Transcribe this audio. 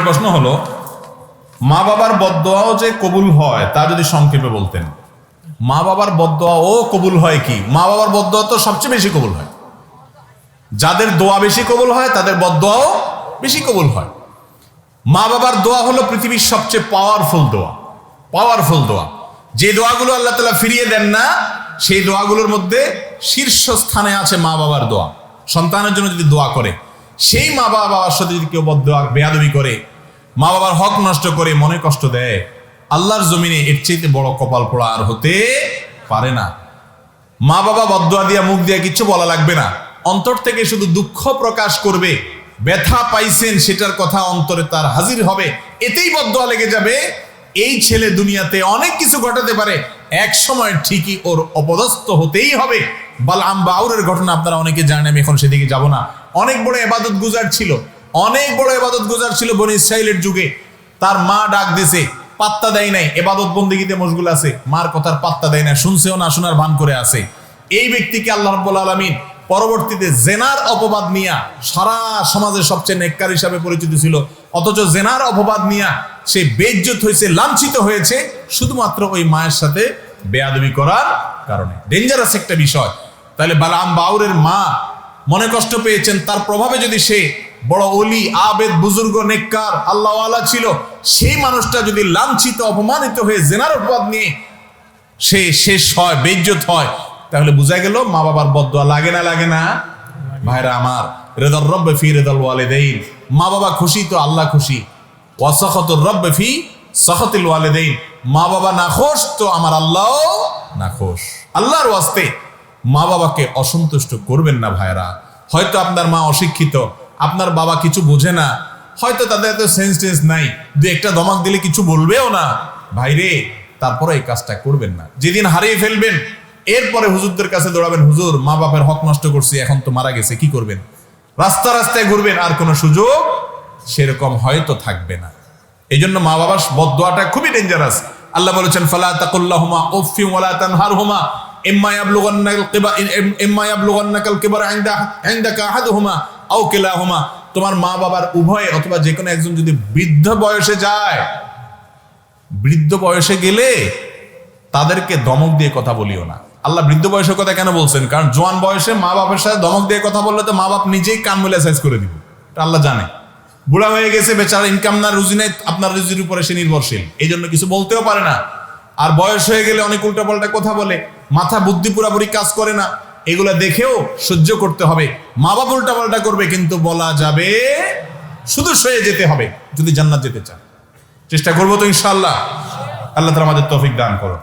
প্রশ্ন হলো, মা বাবার বদদোয়াও যে কবুল হয় তা যদি সংক্ষেপে বলতেন। মা বাবার বদদোয়াও কবুল হয় কি? মা বাবার বদদোয়া তো সবচেয়ে বেশি কবুল হয়। যাদের দোয়া বেশি কবুল হয় তাদের বদদোয়াও বেশি কবুল হয়। মা বাবার দোয়া হলো পৃথিবীর সবচেয়ে পাওয়ারফুল দোয়া। যে দোয়াগুলো আল্লাহ তাআলা ফিরিয়ে দেন না, সেই দোয়াগুলোর মধ্যে শীর্ষস্থানে আছে মা বাবার দোয়া। সন্তানের জন্য যদি দোয়া করে, সেই মা বাবার সাথে যদি কেউ বদদোয়া বেয়াদবি করে, মা বাবার হক নষ্ট করে, মনে কষ্ট দেয়, আল্লাহর জমিনে এর চাইতে বড় কপাল পোড়া আর হতে পারে না। মা বাবা বদদোয়া দিয়া মুখ দিয়া কিচ্ছু বলা লাগবে না, অন্তর থেকে শুধু দুঃখ প্রকাশ করবে, ব্যথা পাইছেন সেটার কথা অন্তরে তার হাজির হবে, এতেই বদদোয়া লেগে যাবে। এই ছেলে দুনিয়াতে অনেক কিছু ঘটাতে পারে, এক সময় ঠিকই ওর অপদস্থ হতেই হবে। বালআম বাউরের ঘটনা আপনারা অনেকে জানেন, আমি এখন সেদিকে যাব না। অনেক বড় ইবাদত গুজার ছিল বনি ইসরাইলের যুগে। তার মা ডাক দিছে, পাত্তা দেয় নাই, ইবাদত বন্দেগীতে মশগুল আছে, মার কথার পাত্তা দেয় না, শুনছেও না, শোনার ভান করে আছে। এই ব্যক্তিকে আল্লাহ রাব্বুল আলামিন পরবর্তীতে জেনার অপবাদ নিয়া, সারা সমাজের সবচেয়ে নেককার হিসাবে পরিচিত ছিল, অথচ জেনার অপবাদ নিয়া সে বেইজ্জত হয়েছে, লাঞ্ছিত হয়েছে শুধুমাত্র ওই মায়ের সাথে বেয়াদবি করার কারণে। ডেঞ্জারাস একটা বিষয়। তাহলে বালআম বাউরের মা মনে কষ্ট পেয়েছেন, তার প্রভাবে যদি সে বড় ওলি, আবেদ, বুজুর্গ, নেককার, আল্লাহওয়ালা ছিল, সেই মানুষটা যদি লাঞ্ছিত, অপমানিত হয়ে জেনার অপবাদ নিয়ে সে শেষ হয়, বেইজ্জত হয়, তাহলে বোঝা গেল মা বাবার বদদোয়া লাগে না? ভাইরা আমার, রিদার রব্বি ফি রিদাল ওয়ালিদাইন, মা বাবা খুশি তো আল্লাহ খুশি। ওয়া সাখাতুর রব্বি ফি সাখাতিল ওয়ালিদাইন, মা বাবা নাখোশ তো আমার আল্লাহও নাখোশ। আল্লাহর ওয়াস্তে মা বাবাকে অসন্তুষ্ট করবেন না ভাইরা। হয়তো আপনার মা অশিক্ষিত, আপনার বাবা কিছু বোঝে না, হয়তো তাদের এত সেন্স নাই, দু একটা ধমক দিলে কিছু বলবেও না, ভাইরে তারপরে এই কাজটা করবেন না। যেদিন হারিয়ে ফেলবেন, এরপরে হুজুরদের কাছে দৌড়াবেন, হুজুর মা বাবার হক নষ্ট করছি, এখন তো মারা গেছে, কি করবেন? রাস্তায় ঘুরবেন, আর কোনো সুযোগ সেরকম হয়তো থাকবে না। এই জন্য মা বাবার বদদোয়াটা খুবই ডেঞ্জারাস। আল্লাহ বলেছেন, ফালা তাকুল্লাহুমা উফফিন ওয়ালা তানহারহুমা ইম্মা ইয়াবলুগান্নাকাল কিবারা ইনদাকা আহাদুহুমা আও কিলাহুমা। তোমার মা বাবার উভয় অথবা যে কোনো একজন যদি বৃদ্ধ বয়সে যায়, বৃদ্ধ বয়সে গেলে তাদেরকে ধমক দিয়ে কথা বলিও না। আল্লাহ বৃদ্ধ বয়সের কথা কেন বলছেন? কারণ জোয়ান বয়সে মা বাবার সাথে ধমক দিয়ে কথা বললে তো মা বাপ নিজেই কান মেলে সাইজ করে দিবে, এটা আল্লাহ জানে। বুড়া হয়ে গেছে বেচারা, ইনকাম না, রুজি নাই, আপনার রুজির উপরে সে নির্ভরশীল, এই জন্য কিছু বলতেও পারে না। আর বয়স হয়ে গেলে অনেক উল্টাপাল্টা কথা বলে, মাথা বুদ্ধি পুরাপুরি কাজ করে না, এগুলা দেখেও সহ্য করতে হবে। মা বাবা উল্টাপাল্টা করবে, কিন্তু বলা যাবে, শুধু সয়ে যেতে হবে যদি জান্নাত যেতে চান। চেষ্টা করবো তো ইনশাআল্লাহ। আল্লাহ তাআলা আমাদের তৌফিক দান করুন।